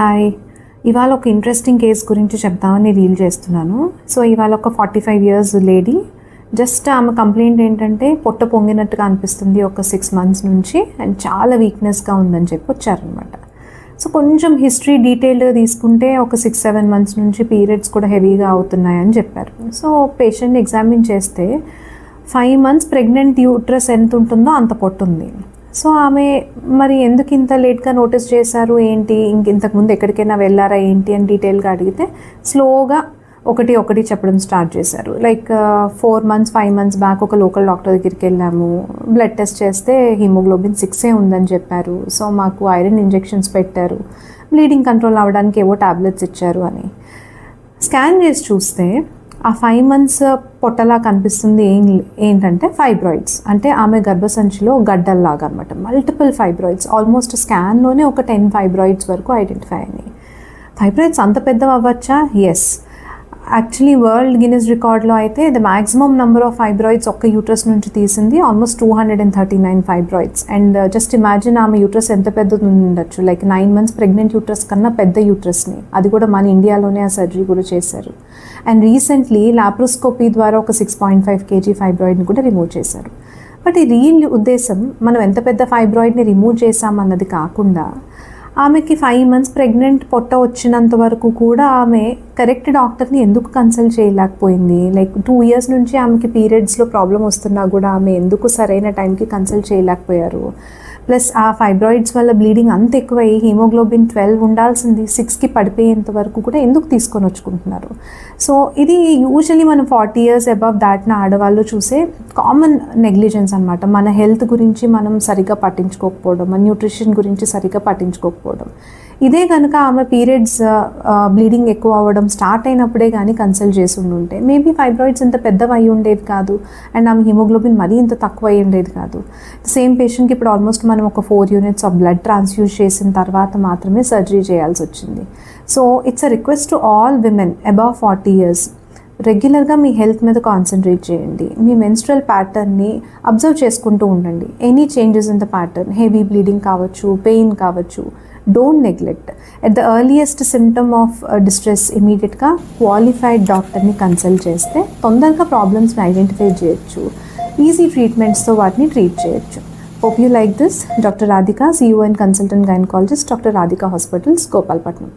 Hi, ఇవాళ ఒక interesting case గురించి చెప్దామని రీల్ చేస్తున్నాను. సో ఇవాళ ఒక 45 years లేడీ, జస్ట్ ఆమె కంప్లైంట్ ఏంటంటే పొట్ట పొంగినట్టుగా అనిపిస్తుంది ఒక 6 months నుంచి, అండ్ చాలా వీక్నెస్గా ఉందని చెప్పి వచ్చారనమాట. సో కొంచెం హిస్టరీ డీటెయిల్డ్గా తీసుకుంటే ఒక 6-7 months నుంచి పీరియడ్స్ కూడా హెవీగా అవుతున్నాయని చెప్పారు. సో పేషెంట్ని ఎగ్జామిన్ చేస్తే 5 months ప్రెగ్నెంట్ యూట్రస్ ఎంత ఉంటుందో అంత పొట్టు ఉంది. సో ఆమె మరి ఎందుకు ఇంత లేట్గా నోటీస్ చేశారు ఏంటి, ఇంతకుముందు ఎక్కడికైనా వెళ్ళారా ఏంటి అని డీటెయిల్గా అడిగితే స్లోగా ఒకటి చెప్పడం స్టార్ట్ చేశారు. లైక్ 4 months 5 months బ్యాక్ ఒక లోకల్ డాక్టర్ దగ్గరికి వెళ్ళాము, బ్లడ్ టెస్ట్ చేస్తే హిమోగ్లోబిన్ 6 ఉందని చెప్పారు. సో మాకు ఐరన్ ఇంజెక్షన్స్ పెట్టారు, బ్లీడింగ్ కంట్రోల్ అవ్వడానికి ఏవో టాబ్లెట్స్ ఇచ్చారు అని. స్కాన్ చేసి చూస్తే ఆ 5 months పొట్టలా కనిపిస్తుంది ఏంటంటే ఫైబ్రాయిడ్స్, అంటే ఆమె గర్భసంచిలో గడ్డల్లాగా అనమాట. మల్టిపుల్ ఫైబ్రాయిడ్స్, ఆల్మోస్ట్ స్కాన్లోనే ఒక 10 ఫైబ్రాయిడ్స్ వరకు ఐడెంటిఫై అయినాయి. ఫైబ్రాయిడ్స్ అంత పెద్దవి అవ్వచ్చా? ఎస్. యాక్చువల్లీ వరల్డ్ గిన్నెస్ రికార్డ్లో అయితే the maximum number of fibroids ఒక్క యూట్రస్ నుంచి తీసింది almost 239 fibroids. And just imagine ఆమె యూట్రస్ ఎంత పెద్దది ఉండొచ్చు, లైక్ 9 months ప్రెగ్నెంట్ యూట్రస్ కన్నా పెద్ద యూట్రస్ని, అది కూడా మన ఇండియాలోనే ఆ సర్జరీ కూడా చేశారు. అండ్ రీసెంట్లీ లాప్రోస్కోపీ ద్వారా ఒక 6.5 kg ఫైబ్రాయిడ్ని కూడా రిమూవ్ చేశారు. బట్ ఈ రియల్ ఉద్దేశం మనం ఎంత పెద్ద ఫైబ్రాయిడ్ని రిమూవ్ చేశామన్నది కాకుండా, ఆమెకి 5 months ప్రెగ్నెంట్ పొట్ట వచ్చినంత వరకు కూడా ఆమె కరెక్ట్ డాక్టర్ని ఎందుకు కన్సల్ట్ చేయలేకపోయింది? లైక్ 2 years నుంచి ఆమెకి పీరియడ్స్లో ప్రాబ్లం వస్తున్నా కూడా ఆమె ఎందుకు సరైన టైంకి కన్సల్ట్ చేయలేకపోయారు? ప్లస్ ఆ ఫైబ్రాయిడ్స్ వల్ల బ్లీడింగ్ అంత ఎక్కువై హీమోగ్లోబిన్ 12 ఉండాల్సింది 6కి పడిపోయేంత వరకు కూడా ఎందుకు తీసుకొని వచ్చుకుంటున్నారు? సో ఇది యూజువలీ మనం 40 years అబవ్ దాటిన ఆడవాళ్ళు చూసే కామన్ నెగ్లిజెన్స్ అనమాట. మన హెల్త్ గురించి మనం సరిగ్గా పట్టించుకోకపోవడం, మన న్యూట్రిషన్ గురించి సరిగ్గా పట్టించుకోకపోవడం. ఇదే కనుక ఆమె పీరియడ్స్ బ్లీడింగ్ ఎక్కువ అవ్వడం స్టార్ట్ అయినప్పుడే కానీ కన్సల్ట్ చేసి ఉంటే మేబీ ఫైబ్రాయిడ్స్ ఇంత పెద్దవి అయి ఉండేది కాదు, అండ్ ఆమె హిమోగ్లోబిన్ మరీ ఇంత తక్కువ అయి ఉండేది కాదు. సేమ్ పేషెంట్కి ఇప్పుడు ఆల్మోస్ట్ మనం ఒక 4 units ఆఫ్ బ్లడ్ ట్రాన్స్ఫ్యూజ్ చేసిన తర్వాత మాత్రమే సర్జరీ చేయాల్సి వచ్చింది. So it's a request to all women above 40 years, రెగ్యులర్గా మీ హెల్త్ మీద కాన్సన్ట్రేట్ చేయండి. మీ మెన్స్ట్రల్ ప్యాటర్న్ని అబ్జర్వ్ చేసుకుంటూ ఉండండి. Any changes in the pattern, heavy bleeding కావచ్చు, పెయిన్ కావచ్చు, don't neglect. At the earliest symptom of distress ఇమీడియట్గా క్వాలిఫైడ్ డాక్టర్ని కన్సల్ట్ చేస్తే తొందరగా ప్రాబ్లమ్స్ని ఐడెంటిఫై చేయొచ్చు, ఈజీ ట్రీట్మెంట్స్తో వాటిని ట్రీట్ చేయొచ్చు. Hope you like this. Dr. Radhika, CEO and Consultant Gynecologist, Dr. Radhika Hospitals, Gopalpatnam.